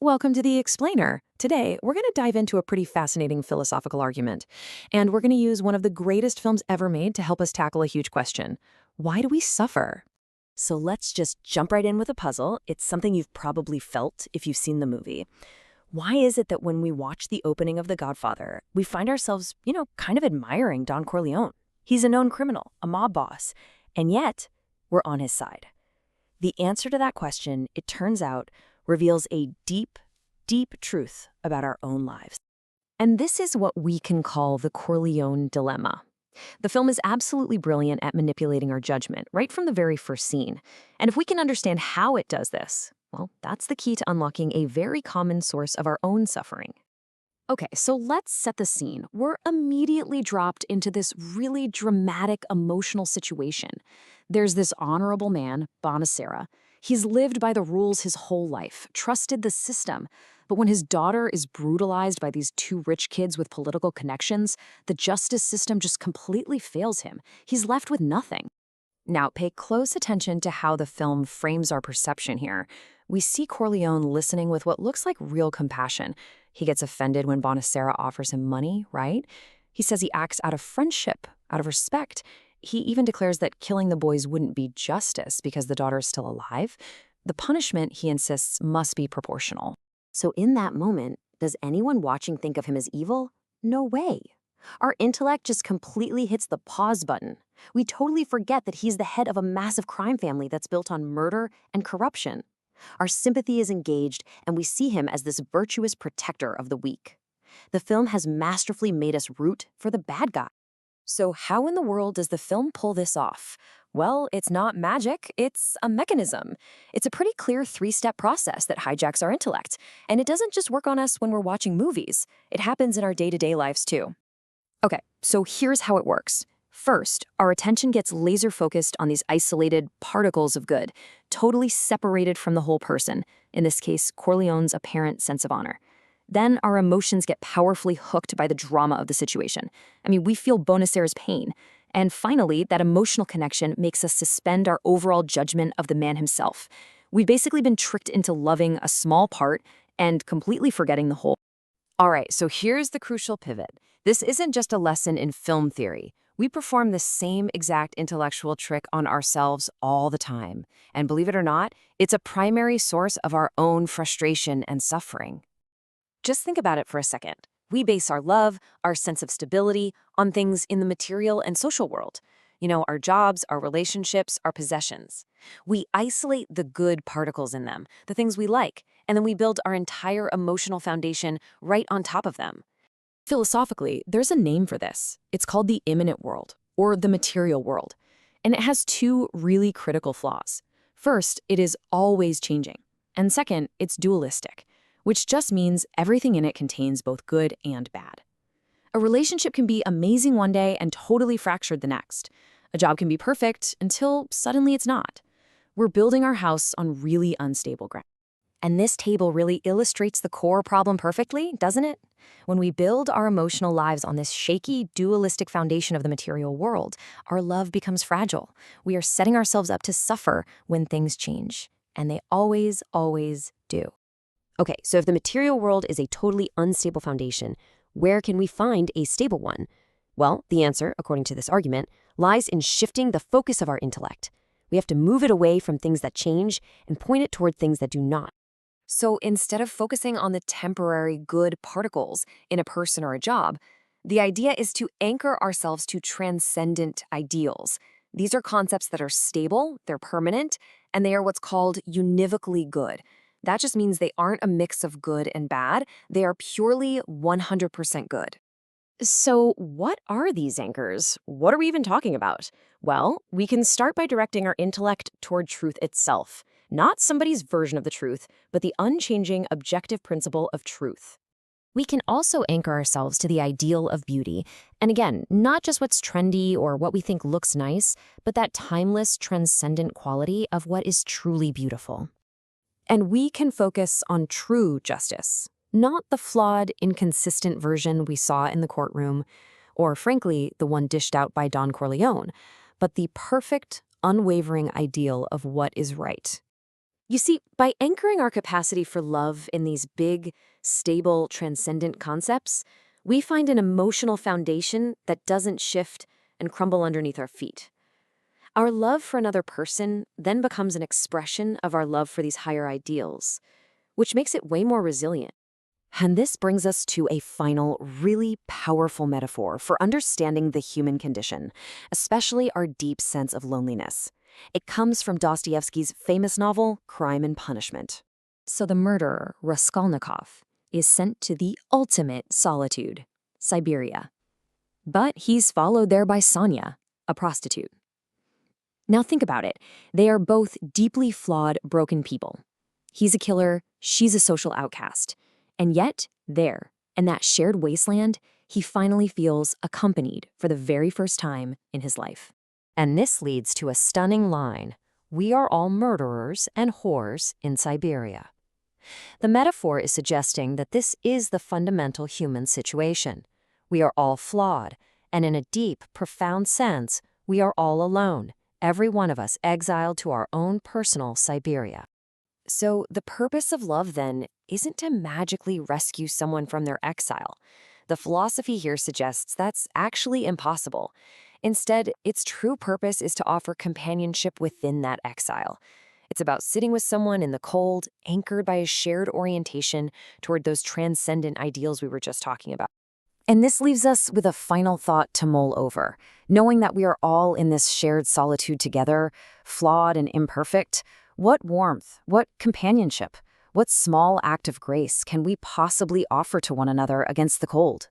Welcome to the Explainer. Today, we're going to dive into a pretty fascinating philosophical argument, and we're going to use one of the greatest films ever made to help us tackle a huge question. Why do we suffer? So let's just jump right in with a puzzle. It's something you've probably felt if you've seen the movie. Why is it that when we watch the opening of The Godfather, we find ourselves, kind of admiring Don Corleone? He's a known criminal, a mob boss, and yet we're on his side. The answer to that question, it turns out, reveals a deep, deep truth about our own lives. And this is what we can call the Corleone dilemma. The film is absolutely brilliant at manipulating our judgment right from the very first scene. And if we can understand how it does this, well, that's the key to unlocking a very common source of our own suffering. Okay, so let's set the scene. We're immediately dropped into this really dramatic emotional situation. There's this honorable man, Bonacera. He's lived by the rules his whole life, trusted the system. But when his daughter is brutalized by these two rich kids with political connections, the justice system just completely fails him. He's left with nothing. Now, pay close attention to how the film frames our perception here. We see Corleone listening with what looks like real compassion. He gets offended when Bonacera offers him money, right? He says he acts out of friendship, out of respect. He even declares that killing the boys wouldn't be justice because the daughter is still alive. The punishment, he insists, must be proportional. So in that moment, does anyone watching think of him as evil? No way. Our intellect just completely hits the pause button. We totally forget that he's the head of a massive crime family that's built on murder and corruption. Our sympathy is engaged, and we see him as this virtuous protector of the weak. The film has masterfully made us root for the bad guy. So how in the world does the film pull this off? Well, it's not magic, it's a mechanism. It's a pretty clear three-step process that hijacks our intellect. And it doesn't just work on us when we're watching movies. It happens in our day-to-day lives too. Okay, so here's how it works. First, our attention gets laser-focused on these isolated particles of good, totally separated from the whole person, in this case, Corleone's apparent sense of honor. Then our emotions get powerfully hooked by the drama of the situation. I mean, we feel Bonacera's pain. And finally, that emotional connection makes us suspend our overall judgment of the man himself. We've basically been tricked into loving a small part and completely forgetting the whole. All right, so here's the crucial pivot. This isn't just a lesson in film theory. We perform the same exact intellectual trick on ourselves all the time. And believe it or not, it's a primary source of our own frustration and suffering. Just think about it for a second. We base our love, our sense of stability, on things in the material and social world. Our jobs, our relationships, our possessions. We isolate the good particles in them, the things we like, and then we build our entire emotional foundation right on top of them. Philosophically, there's a name for this. It's called the immanent world, or the material world. And it has two really critical flaws. First, it is always changing. And second, it's dualistic, which just means everything in it contains both good and bad. A relationship can be amazing one day and totally fractured the next. A job can be perfect until suddenly it's not. We're building our house on really unstable ground. And this table really illustrates the core problem perfectly, doesn't it? When we build our emotional lives on this shaky, dualistic foundation of the material world, our love becomes fragile. We are setting ourselves up to suffer when things change. And they always, always do. Okay, so if the material world is a totally unstable foundation, where can we find a stable one? Well, the answer, according to this argument, lies in shifting the focus of our intellect. We have to move it away from things that change and point it toward things that do not. So instead of focusing on the temporary good particles in a person or a job, the idea is to anchor ourselves to transcendent ideals. These are concepts that are stable, they're permanent, and they are what's called univocally good. That just means they aren't a mix of good and bad. They are purely 100% good. So what are these anchors? What are we even talking about? Well, we can start by directing our intellect toward truth itself. Not somebody's version of the truth, but the unchanging objective principle of truth. We can also anchor ourselves to the ideal of beauty. And again, not just what's trendy or what we think looks nice, but that timeless, transcendent quality of what is truly beautiful. And we can focus on true justice, not the flawed, inconsistent version we saw in the courtroom, or frankly, the one dished out by Don Corleone, but the perfect, unwavering ideal of what is right. You see, by anchoring our capacity for love in these big, stable, transcendent concepts, we find an emotional foundation that doesn't shift and crumble underneath our feet. Our love for another person then becomes an expression of our love for these higher ideals, which makes it way more resilient. And this brings us to a final, really powerful metaphor for understanding the human condition, especially our deep sense of loneliness. It comes from Dostoevsky's famous novel, Crime and Punishment. So the murderer, Raskolnikov, is sent to the ultimate solitude, Siberia. But he's followed there by Sonia, a prostitute. Now think about it. They are both deeply flawed, broken people. He's a killer, she's a social outcast. And yet, there, in that shared wasteland, he finally feels accompanied for the very first time in his life. And this leads to a stunning line. We are all murderers and whores in Siberia. The metaphor is suggesting that this is the fundamental human situation. We are all flawed, and in a deep, profound sense, we are all alone, every one of us exiled to our own personal Siberia. So the purpose of love, then, isn't to magically rescue someone from their exile. The philosophy here suggests that's actually impossible. Instead, its true purpose is to offer companionship within that exile. It's about sitting with someone in the cold, anchored by a shared orientation toward those transcendent ideals we were just talking about. And this leaves us with a final thought to mull over. Knowing that we are all in this shared solitude together, flawed and imperfect, what warmth, what companionship, what small act of grace can we possibly offer to one another against the cold?